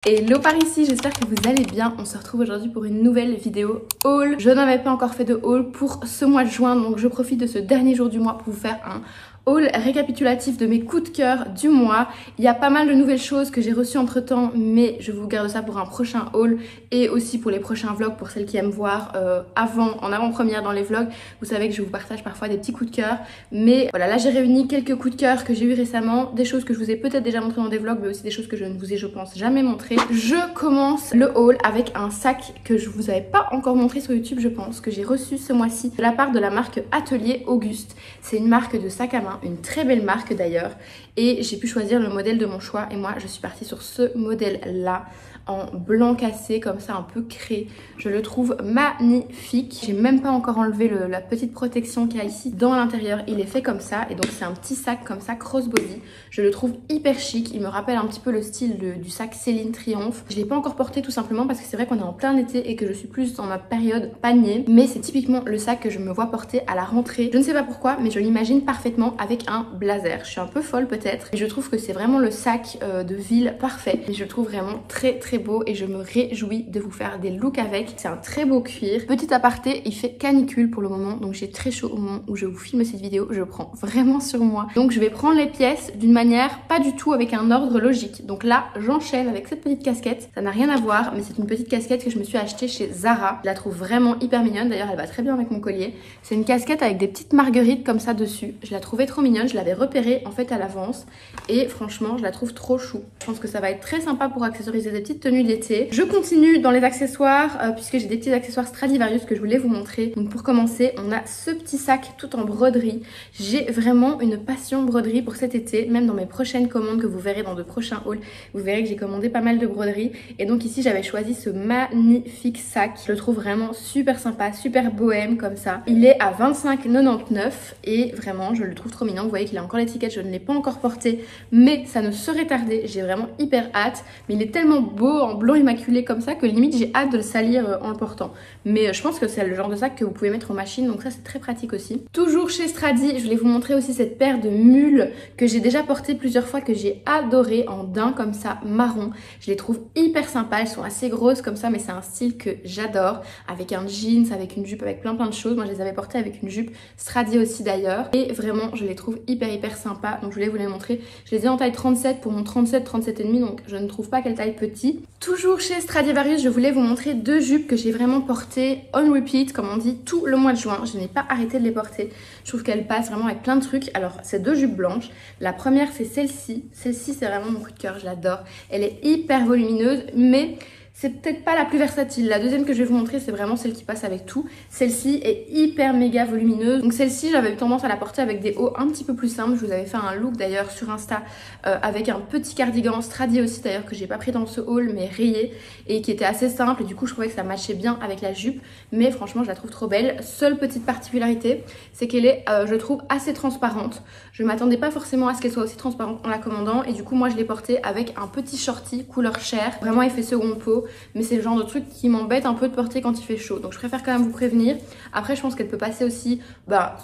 Hello par ici, j'espère que vous allez bien. On se retrouve aujourd'hui pour une nouvelle vidéo haul. Je n'avais pas encore fait de haul pour ce mois de juin, donc je profite de ce dernier jour du mois pour vous faire un haul récapitulatif de mes coups de cœur du mois. Il y a pas mal de nouvelles choses que j'ai reçues entre temps, mais je vous garde ça pour un prochain haul et aussi pour les prochains vlogs pour celles qui aiment voir en avant-première dans les vlogs. Vous savez que je vous partage parfois des petits coups de cœur, mais voilà, là j'ai réuni quelques coups de cœur que j'ai eu récemment, des choses que je vous ai peut-être déjà montré dans des vlogs, mais aussi des choses que je ne vous ai, je pense, jamais montré. Je commence le haul avec un sac que je vous avais pas encore montré sur YouTube, je pense, que j'ai reçu ce mois-ci de la part de la marque Atelier Auguste. C'est une marque de sac à main, une très belle marque d'ailleurs, et j'ai pu choisir le modèle de mon choix et moi je suis partie sur ce modèle là en blanc cassé comme ça, un peu créé. Je le trouve magnifique. J'ai même pas encore enlevé la petite protection qu'il y a ici dans l'intérieur. Il est fait comme ça et donc c'est un petit sac comme ça crossbody. Je le trouve hyper chic. Il me rappelle un petit peu le style du sac Céline Triomphe. Je l'ai pas encore porté tout simplement parce que c'est vrai qu'on est en plein été et que je suis plus dans ma période panier, mais c'est typiquement le sac que je me vois porter à la rentrée. Je ne sais pas pourquoi, mais je l'imagine parfaitement avec un blazer. Je suis un peu folle peut-être, mais je trouve que c'est vraiment le sac de ville parfait. Et je le trouve vraiment très beau et je me réjouis de vous faire des looks avec. C'est un très beau cuir. Petit aparté, il fait canicule pour le moment, donc j'ai très chaud au moment où je vous filme cette vidéo. Je le prends vraiment sur moi. Donc je vais prendre les pièces d'une manière pas du tout avec un ordre logique. Donc là, j'enchaîne avec cette petite casquette. Ça n'a rien à voir, mais c'est une petite casquette que je me suis achetée chez Zara. Je la trouve vraiment hyper mignonne. D'ailleurs, elle va très bien avec mon collier. C'est une casquette avec des petites marguerites comme ça dessus. Je la trouvais trop mignonne. Je l'avais repérée en fait à l'avance et franchement, je la trouve trop chou. Je pense que ça va être très sympa pour accessoriser des petites tenues d'été. Je continue dans les accessoires puisque j'ai des petits accessoires Stradivarius que je voulais vous montrer. Donc pour commencer, on a ce petit sac tout en broderie. J'ai vraiment une passion broderie pour cet été, même dans mes prochaines commandes que vous verrez dans de prochains hauls. Vous verrez que j'ai commandé pas mal de broderie et donc ici j'avais choisi ce magnifique sac. Je le trouve vraiment super sympa, super bohème comme ça. Il est à 25,99 et vraiment je le trouve trop mignon. Vous voyez qu'il a encore l'étiquette, je ne l'ai pas encore porté, mais ça ne saurait tarder. J'ai vraiment hyper hâte, mais il est tellement beau en blanc immaculé comme ça que limite j'ai hâte de le salir en le portant. Mais je pense que c'est le genre de sac que vous pouvez mettre en machine, donc ça c'est très pratique aussi. Toujours chez Stradi, je voulais vous montrer aussi cette paire de mules que j'ai déjà portée plusieurs fois, que j'ai adoré en daim comme ça, marron. Je les trouve hyper sympas, elles sont assez grosses comme ça, mais c'est un style que j'adore, avec un jeans, avec une jupe, avec plein de choses. Moi je les avais portées avec une jupe Stradi aussi d'ailleurs, et vraiment je les trouve hyper sympas, donc je voulais vous les montrer. Je les ai en taille 37 pour mon 37,5, donc je ne trouve pas quelle taille petit. Toujours chez Stradivarius, je voulais vous montrer deux jupes que j'ai vraiment portées on repeat, comme on dit, tout le mois de juin. Je n'ai pas arrêté de les porter. Je trouve qu'elles passent vraiment avec plein de trucs. Alors, c'est deux jupes blanches. La première, c'est celle-ci. Celle-ci, c'est vraiment mon coup de cœur, je l'adore. Elle est hyper volumineuse, mais c'est peut-être pas la plus versatile. La deuxième que je vais vous montrer, c'est vraiment celle qui passe avec tout. Celle-ci est hyper méga volumineuse. Donc celle-ci, j'avais eu tendance à la porter avec des hauts un petit peu plus simples. Je vous avais fait un look d'ailleurs sur Insta avec un petit cardigan Stradi aussi d'ailleurs que j'ai pas pris dans ce haul mais rayé et qui était assez simple. Et du coup, je trouvais que ça matchait bien avec la jupe. Mais franchement, je la trouve trop belle. Seule petite particularité, c'est qu'elle est, je trouve, assez transparente. Je m'attendais pas forcément à ce qu'elle soit aussi transparente en la commandant. Et du coup, moi, je l'ai portée avec un petit shorty couleur chair. Vraiment effet second peau. Mais c'est le genre de truc qui m'embête un peu de porter quand il fait chaud, donc je préfère quand même vous prévenir. Après je pense qu'elle peut passer aussi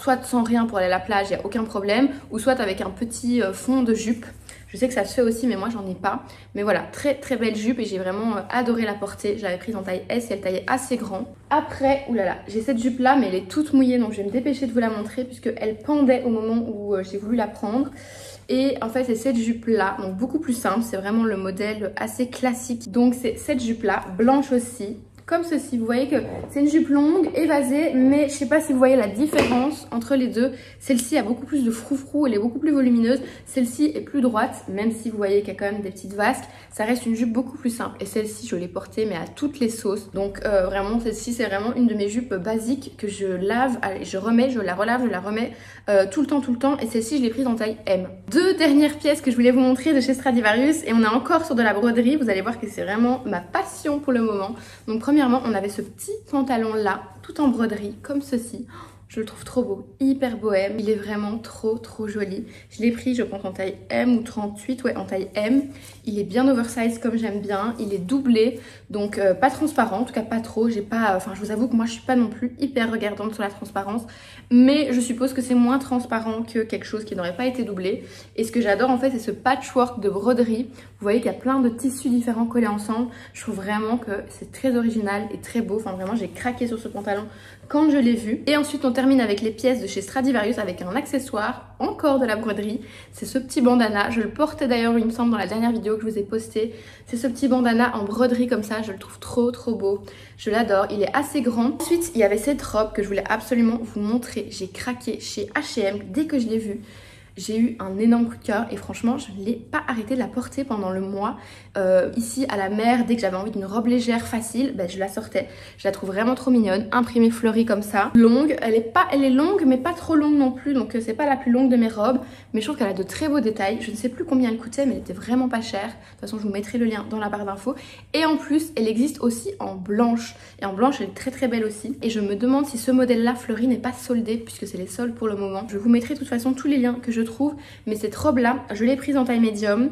soit sans rien pour aller à la plage, il n'y a aucun problème, ou soit avec un petit fond de jupe. Je sais que ça se fait aussi, mais moi j'en ai pas. Mais voilà, très belle jupe et j'ai vraiment adoré la porter. Je l'avais prise en taille S et elle taillait assez grand. Après, oulala, j'ai cette jupe là mais elle est toute mouillée, donc je vais me dépêcher de vous la montrer puisque elle pendait au moment où j'ai voulu la prendre. Et en fait c'est cette jupe là, donc beaucoup plus simple, c'est vraiment le modèle assez classique. Donc c'est cette jupe là, blanche aussi, comme ceci. Vous voyez que c'est une jupe longue, évasée, mais je sais pas si vous voyez la différence entre les deux. Celle-ci a beaucoup plus de froufrou, elle est beaucoup plus volumineuse. Celle-ci est plus droite, même si vous voyez qu'il y a quand même des petites vasques. Ça reste une jupe beaucoup plus simple. Et celle-ci, je l'ai portée, mais à toutes les sauces. Donc vraiment, celle-ci, c'est vraiment une de mes jupes basiques que je lave, je remets, je la relave, je la remets tout le temps. Et celle-ci, je l'ai prise en taille M. Deux dernières pièces que je voulais vous montrer de chez Stradivarius. Et on est encore sur de la broderie. Vous allez voir que c'est vraiment ma passion pour le moment. Donc premièrement, on avait ce petit pantalon là, tout en broderie, comme ceci. Je le trouve trop beau, hyper bohème. Il est vraiment trop joli. Je l'ai pris, je pense, en taille M ou 38, ouais, en taille M. Il est bien oversize comme j'aime bien. Il est doublé, donc pas transparent, en tout cas pas trop. J'ai pas, enfin, je vous avoue que moi je suis pas non plus hyper regardante sur la transparence, mais je suppose que c'est moins transparent que quelque chose qui n'aurait pas été doublé. Et ce que j'adore en fait, c'est ce patchwork de broderie. Vous voyez qu'il y a plein de tissus différents collés ensemble. Je trouve vraiment que c'est très original et très beau. Enfin, vraiment, j'ai craqué sur ce pantalon quand je l'ai vu. Et ensuite, on termine avec les pièces de chez Stradivarius avec un accessoire, encore de la broderie. C'est ce petit bandana. Je le portais d'ailleurs, il me semble, dans la dernière vidéo que je vous ai postée. C'est ce petit bandana en broderie comme ça. Je le trouve trop beau. Je l'adore. Il est assez grand. Ensuite, il y avait cette robe que je voulais absolument vous montrer. J'ai craqué chez H&M dès que je l'ai vue. J'ai eu un énorme coup de cœur et franchement je ne l'ai pas arrêté de la porter pendant le mois. Ici à la mer, dès que j'avais envie d'une robe légère, facile, ben, je la sortais. Je la trouve vraiment trop mignonne, imprimée fleurie comme ça. Longue, elle est longue mais pas trop longue non plus, donc c'est pas la plus longue de mes robes. Mais je trouve qu'elle a de très beaux détails. Je ne sais plus combien elle coûtait mais elle était vraiment pas chère. De toute façon je vous mettrai le lien dans la barre d'infos. Et en plus elle existe aussi en blanche. Et en blanche elle est très belle aussi. Et je me demande si ce modèle là fleuri n'est pas soldé puisque c'est les soldes pour le moment. Je vous mettrai de toute façon tous les liens que je trouve, mais cette robe là je l'ai prise en taille médium.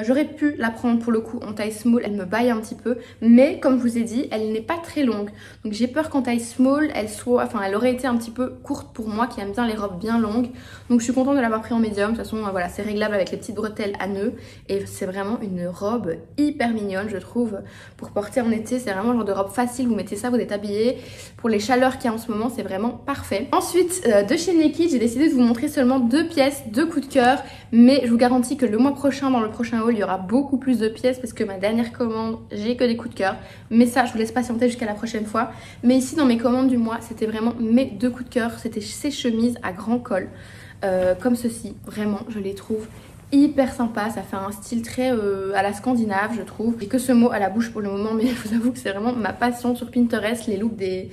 J'aurais pu la prendre pour le coup en taille small, elle me baille un petit peu, mais comme je vous ai dit, elle n'est pas très longue. Donc j'ai peur qu'en taille small, elle aurait été un petit peu courte pour moi qui aime bien les robes bien longues. Donc je suis contente de l'avoir pris en médium. De toute façon, voilà, c'est réglable avec les petites bretelles à nœuds. Et c'est vraiment une robe hyper mignonne, je trouve, pour porter en été. C'est vraiment le genre de robe facile, vous mettez ça, vous êtes habillé. Pour les chaleurs qu'il y a en ce moment, c'est vraiment parfait. Ensuite, de chez Naked, j'ai décidé de vous montrer seulement 2 pièces, 2 coups de cœur. Mais je vous garantis que le mois prochain, dans le prochain haul, il y aura beaucoup plus de pièces parce que ma dernière commande, j'ai que des coups de cœur. Mais ça, je vous laisse patienter jusqu'à la prochaine fois. Mais ici, dans mes commandes du mois, c'était vraiment mes 2 coups de cœur. C'était ces chemises à grand col, comme ceci. Vraiment, je les trouve hyper sympa, ça fait un style très à la scandinave je trouve. J'ai que ce mot à la bouche pour le moment, mais je vous avoue que c'est vraiment ma passion sur Pinterest, les looks des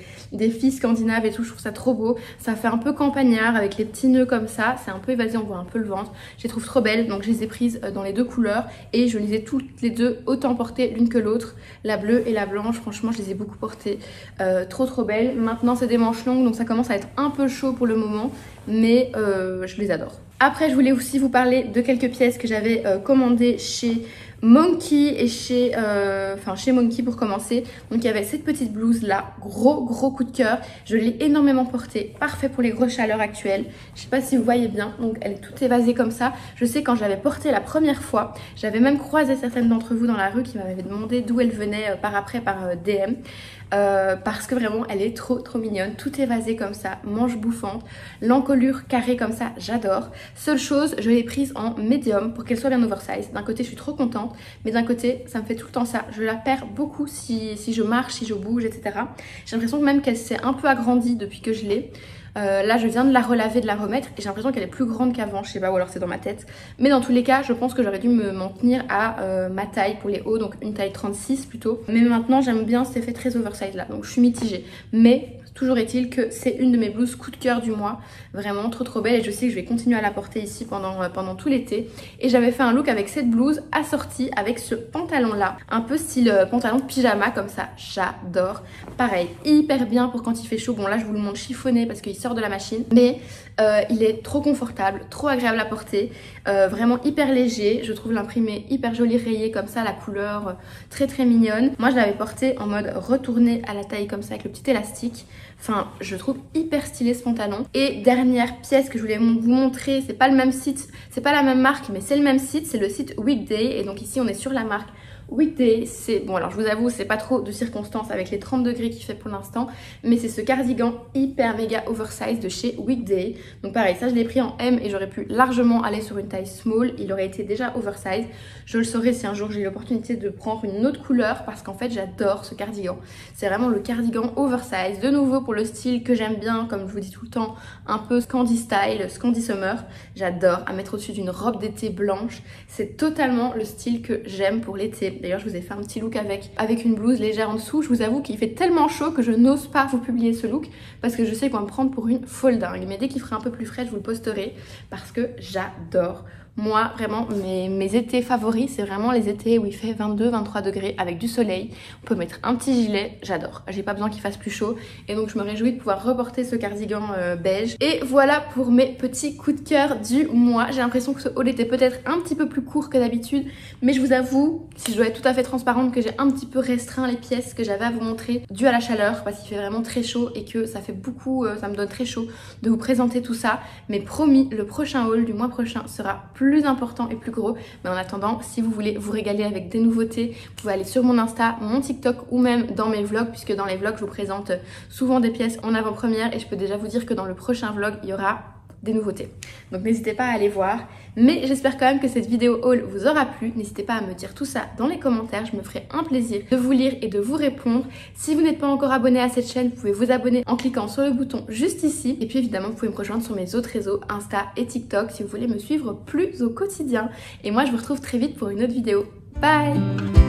filles scandinaves et tout, je trouve ça trop beau. Ça fait un peu campagnard avec les petits nœuds comme ça, c'est un peu évasé, on voit un peu le ventre. Je les trouve trop belles, donc je les ai prises dans les 2 couleurs et je les ai toutes les 2 autant portées l'une que l'autre. La bleue et la blanche, franchement je les ai beaucoup portées, trop belles. Maintenant c'est des manches longues donc ça commence à être un peu chaud pour le moment, mais je les adore. Après, je voulais aussi vous parler de quelques pièces que j'avais commandées chez Monkey et chez Monkey pour commencer. Donc il y avait cette petite blouse là, gros coup de cœur. Je l'ai énormément portée, parfait pour les grosses chaleurs actuelles. Je sais pas si vous voyez bien, donc elle est toute évasée comme ça. Je sais quand je l'avais portée la première fois, j'avais même croisé certaines d'entre vous dans la rue qui m'avaient demandé d'où elle venait par DM. Parce que vraiment elle est trop mignonne, tout évasé comme ça, manche bouffante, l'encolure carrée comme ça, j'adore. Seule chose, je l'ai prise en médium pour qu'elle soit bien oversize. D'un côté je suis trop contente, mais d'un côté ça me fait tout le temps ça, je la perds beaucoup si je marche, si je bouge, etc. J'ai l'impression même qu'elle s'est un peu agrandie depuis que je l'ai. Là je viens de la relaver, de la remettre et j'ai l'impression qu'elle est plus grande qu'avant, je sais pas, ou alors c'est dans ma tête. Mais dans tous les cas je pense que j'aurais dû m'en tenir à ma taille pour les hauts, donc une taille 36 plutôt. Mais maintenant j'aime bien cet effet très oversize là, donc je suis mitigée. Mais toujours est-il que c'est une de mes blouses coup de cœur du mois, vraiment trop belle et je sais que je vais continuer à la porter ici pendant tout l'été. Et j'avais fait un look avec cette blouse assortie avec ce pantalon là, un peu style pantalon de pyjama comme ça, j'adore. Pareil, hyper bien pour quand il fait chaud, bon là je vous le montre chiffonné parce qu'il sort de la machine, mais il est trop confortable, trop agréable à porter, vraiment hyper léger. Je trouve l'imprimé hyper joli rayé comme ça, la couleur très mignonne. Moi je l'avais porté en mode retourné à la taille comme ça avec le petit élastique. Enfin, je trouve hyper stylé ce pantalon. Et dernière pièce que je voulais vous montrer, c'est pas le même site, c'est pas la même marque, mais c'est le même site, c'est le site Weekday. Et donc ici on est sur la marque Weekday. C'est bon, alors je vous avoue c'est pas trop de circonstances avec les 30 degrés qu'il fait pour l'instant, mais c'est ce cardigan hyper méga oversize de chez Weekday. Donc pareil, ça je l'ai pris en M et j'aurais pu largement aller sur une taille small, il aurait été déjà oversize. Je le saurai si un jour j'ai l'opportunité de prendre une autre couleur parce qu'en fait j'adore ce cardigan. C'est vraiment le cardigan oversize, de nouveau pour le style que j'aime bien, comme je vous dis tout le temps, un peu Scandi style, Scandi summer. J'adore à mettre au-dessus d'une robe d'été blanche, c'est totalement le style que j'aime pour l'été. D'ailleurs je vous ai fait un petit look avec une blouse légère en dessous. Je vous avoue qu'il fait tellement chaud que je n'ose pas vous publier ce look parce que je sais qu'on va me prendre pour une folle dingue. Mais dès qu'il fera un peu plus frais je vous le posterai parce que j'adore. Moi, vraiment, mes étés favoris, c'est vraiment les étés où il fait 22-23 degrés avec du soleil. On peut mettre un petit gilet, j'adore. J'ai pas besoin qu'il fasse plus chaud. Et donc, je me réjouis de pouvoir reporter ce cardigan beige. Et voilà pour mes petits coups de cœur du mois. J'ai l'impression que ce haul était peut-être un petit peu plus court que d'habitude. Mais je vous avoue, si je dois être tout à fait transparente, que j'ai un petit peu restreint les pièces que j'avais à vous montrer dû à la chaleur. Parce qu'il fait vraiment très chaud et que ça fait beaucoup, ça me donne très chaud de vous présenter tout ça. Mais promis, le prochain haul du mois prochain sera plus important et plus gros. Mais en attendant, si vous voulez vous régaler avec des nouveautés, vous pouvez aller sur mon Insta, mon TikTok ou même dans mes vlogs, puisque dans les vlogs je vous présente souvent des pièces en avant-première et je peux déjà vous dire que dans le prochain vlog il y aura des nouveautés. Donc n'hésitez pas à aller voir. Mais j'espère quand même que cette vidéo haul vous aura plu. N'hésitez pas à me dire tout ça dans les commentaires. Je me ferai un plaisir de vous lire et de vous répondre. Si vous n'êtes pas encore abonné à cette chaîne, vous pouvez vous abonner en cliquant sur le bouton juste ici. Et puis évidemment, vous pouvez me rejoindre sur mes autres réseaux, Insta et TikTok, si vous voulez me suivre plus au quotidien. Et moi, je vous retrouve très vite pour une autre vidéo. Bye!